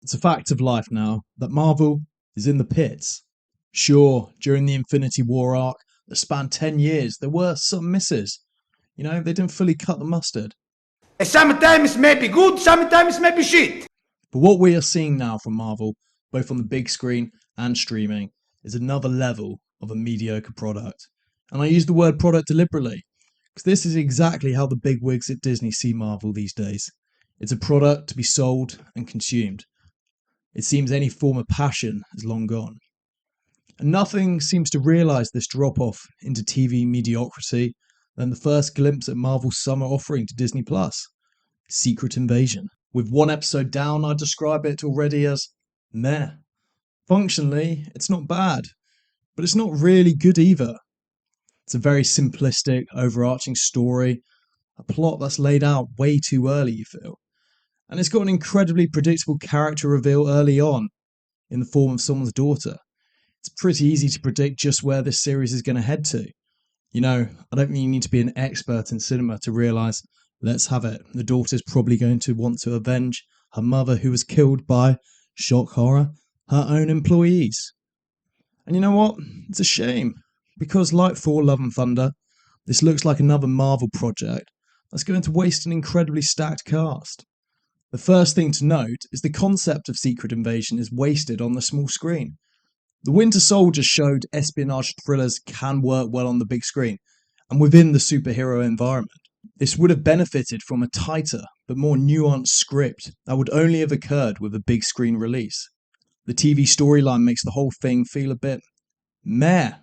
It's a fact of life now that Marvel is in the pits. Sure, during the Infinity War arc that spanned 10 years, there were some misses. They didn't fully cut the mustard. Sometimes maybe good, sometimes maybe shit. But what we are seeing now from Marvel, both on the big screen and streaming, is another level of a mediocre product. And I use the word product deliberately, because this is exactly how the bigwigs at Disney see Marvel these days. It's a product to be sold and consumed. It seems any form of passion is long gone. And nothing seems to realise this drop off into TV mediocrity than the first glimpse at Marvel's summer offering to Disney Plus, Secret Invasion. With one episode down, I describe it already as meh. Functionally, it's not bad, but it's not really good either. It's a very simplistic, overarching story, a plot that's laid out way too early, you feel. And it's got an incredibly predictable character reveal early on, in the form of someone's daughter. It's pretty easy to predict just where this series is going to head to. I don't think you need to be an expert in cinema to realise, let's have it, the daughter's probably going to want to avenge her mother who was killed by, shock horror, her own employees. And you know what? It's a shame, because like Thor Love and Thunder, this looks like another Marvel project that's going to waste an incredibly stacked cast. The first thing to note is the concept of Secret Invasion is wasted on the small screen. The Winter Soldier showed espionage thrillers can work well on the big screen and within the superhero environment. This would have benefited from a tighter but more nuanced script that would only have occurred with a big screen release. The TV storyline makes the whole thing feel a bit meh.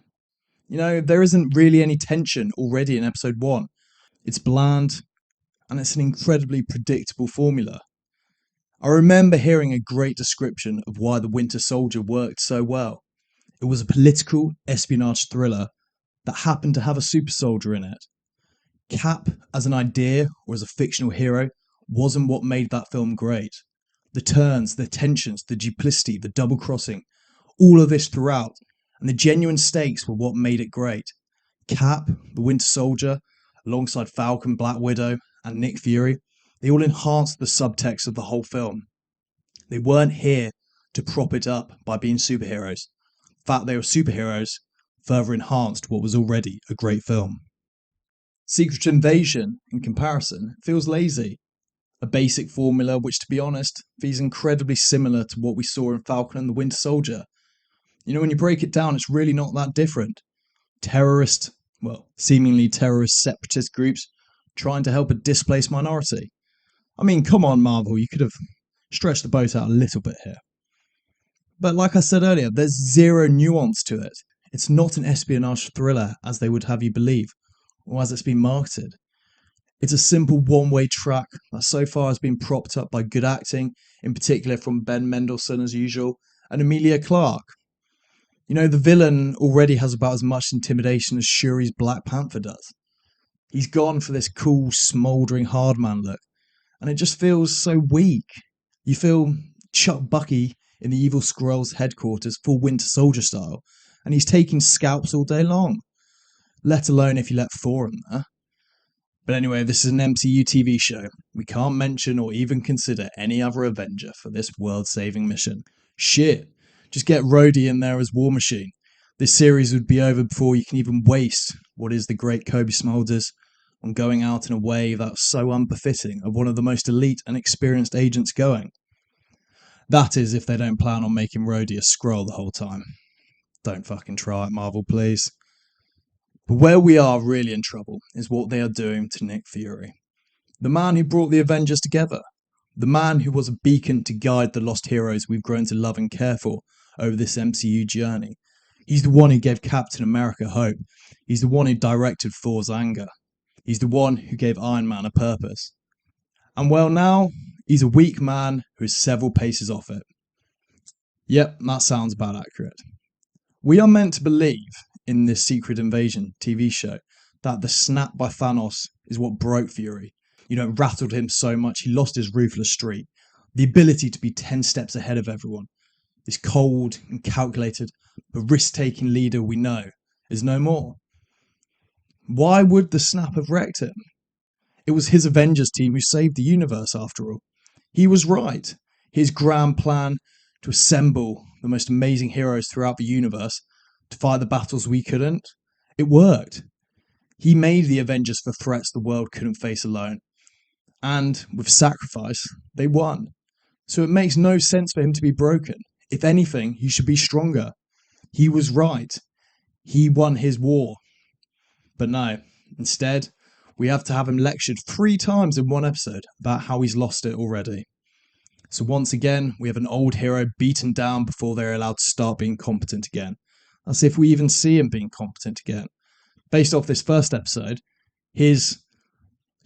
There isn't really any tension already in episode 1. It's bland and it's an incredibly predictable formula. I remember hearing a great description of why The Winter Soldier worked so well. It was a political espionage thriller that happened to have a super soldier in it. Cap as an idea or as a fictional hero wasn't what made that film great. The turns, the tensions, the duplicity, the double crossing, all of this throughout, and the genuine stakes were what made it great. Cap, the Winter Soldier, alongside Falcon, Black Widow, and Nick Fury, they all enhanced the subtext of the whole film. They weren't here to prop it up by being superheroes. The fact they were superheroes further enhanced what was already a great film. Secret Invasion, in comparison, feels lazy. A basic formula which, to be honest, feels incredibly similar to what we saw in Falcon and the Winter Soldier. When you break it down, it's really not that different. Seemingly terrorist separatist groups trying to help a displaced minority. Come on, Marvel, you could have stretched the boat out a little bit here. But like I said earlier, there's zero nuance to it. It's not an espionage thriller as they would have you believe, or as it's been marketed. It's a simple one-way track that so far has been propped up by good acting, in particular from Ben Mendelsohn as usual, and Emilia Clarke. The villain already has about as much intimidation as Shuri's Black Panther does. He's gone for this cool, smouldering hardman look, and it just feels so weak. You feel Chuck Bucky in the Evil Skrulls headquarters full Winter Soldier style, and he's taking scalps all day long. Let alone if you let Thor in there. But anyway, this is an MCU TV show. We can't mention or even consider any other Avenger for this world-saving mission. Shit, just get Rhodey in there as War Machine. This series would be over before you can even waste what is the great Cobie Smulders on going out in a way that's so unbefitting of one of the most elite and experienced agents going. That is if they don't plan on making Rhodey a Skrull the whole time. Don't fucking try it, Marvel, please. But where we are really in trouble is what they are doing to Nick Fury. The man who brought the Avengers together. The man who was a beacon to guide the lost heroes we've grown to love and care for over this MCU journey. He's the one who gave Captain America hope. He's the one who directed Thor's anger. He's the one who gave Iron Man a purpose. And well, now, he's a weak man who is several paces off it. Yep, that sounds about accurate. We are meant to believe in this Secret Invasion TV show that the snap by Thanos is what broke Fury. Rattled him so much he lost his ruthless streak. The ability to be 10 steps ahead of everyone. This cold and calculated but risk-taking leader we know is no more. Why would the snap have wrecked him? It was his Avengers team who saved the universe after all. He was right. His grand plan to assemble the most amazing heroes throughout the universe to fight the battles we couldn't, it worked. He made the Avengers for threats the world couldn't face alone. And with sacrifice, they won. So it makes no sense for him to be broken. If anything, he should be stronger. He was right. He won his war. But no, instead, we have to have him lectured 3 times in one episode about how he's lost it already. So once again, we have an old hero beaten down before they're allowed to start being competent again. As if we even see him being competent again. Based off this first episode, his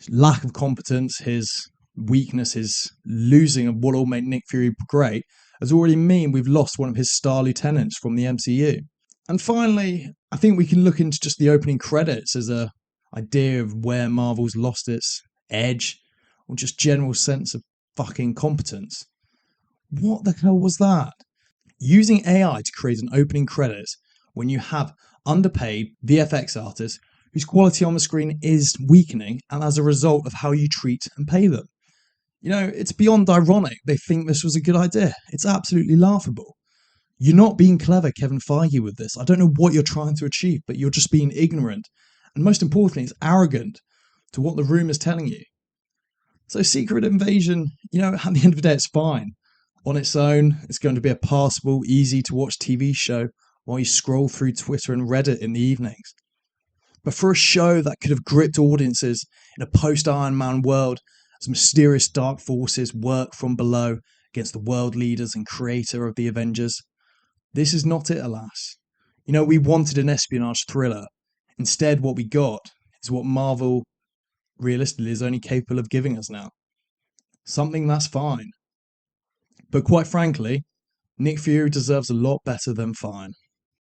lack of competence, his weakness, his losing of what all made Nick Fury great, has already mean we've lost one of his star lieutenants from the MCU. And finally, I think we can look into just the opening credits as a idea of where Marvel's lost its edge, or just general sense of fucking competence. What the hell was that? Using AI to create an opening credits when you have underpaid VFX artists whose quality on the screen is weakening, and as a result of how you treat and pay them. You know, it's beyond ironic they think this was a good idea. It's absolutely laughable. You're not being clever, Kevin Feige, with this. I don't know what you're trying to achieve, but you're just being ignorant. And most importantly, it's arrogant to what the room is telling you. So Secret Invasion, you know, at the end of the day, it's fine. On its own, it's going to be a passable, easy to watch TV show while you scroll through Twitter and Reddit in the evenings. But for a show that could have gripped audiences in a post-Iron Man world as mysterious dark forces work from below against the world leaders and creator of the Avengers, this is not it, alas. You know, we wanted an espionage thriller. Instead, what we got is what Marvel realistically is only capable of giving us now. Something that's fine. But quite frankly, Nick Fury deserves a lot better than fine.